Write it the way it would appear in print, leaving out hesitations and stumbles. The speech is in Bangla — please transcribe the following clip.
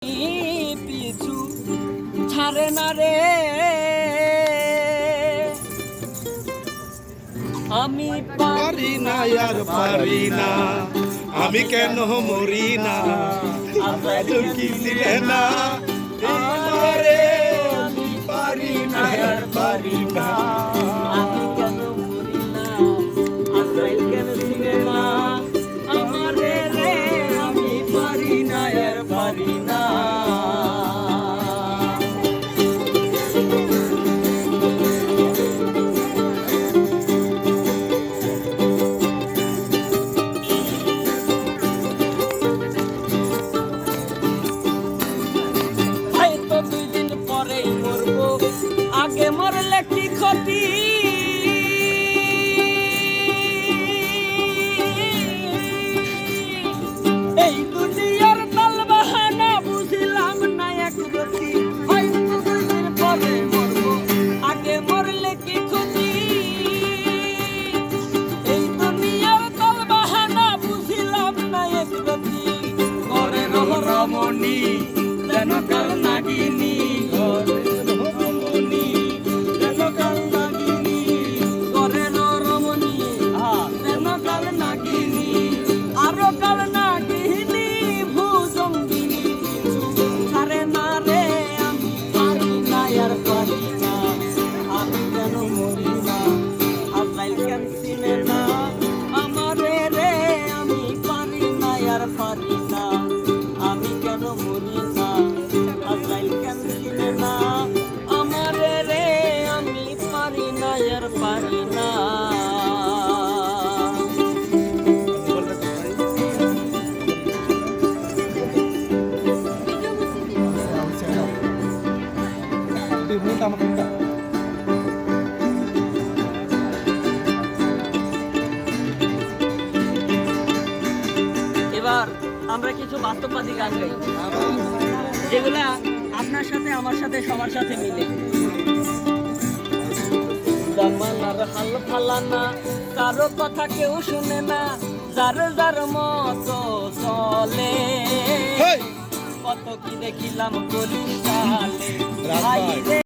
পিছু ছাড়ে না রে, আমি পারি না আর পারি না, আমি কেন মরি না, কি দিলে না আমারে, আমি পারি না আর পারি না, আমি কেন মরি না, আজরাইল কেন ছিঁড়ে না আমারে রে, আমি পারি না আর পারি না। আগে মরলে কি ক্ষতি, এই দুনিয়ার তাল বাহানা বুঝিলাম না এক রতি, হয়তো দুদিন পরে মরবো, আগে মরলে কি ক্ষতি, এই দুনিয়ার তাল বাহানা বুঝিলাম না এক রতি, করে রহ রমণী যেন কাল নাগিনী, আমি কেন মরি না, আজরাইল কেন চিনে না আমারে রে, আমি পারি না আর পারি না। এবার আমরা কিছু বাস্তববাদী গান গাই, যেগুলা আপনার সাথে আমার সাথে সবার সাথে মিলে। জামানার হাল ফালানা, কারো কথা কেউ শুনে না, যার যার মতো চলে, কত কি দেখিলাম গলি কালে।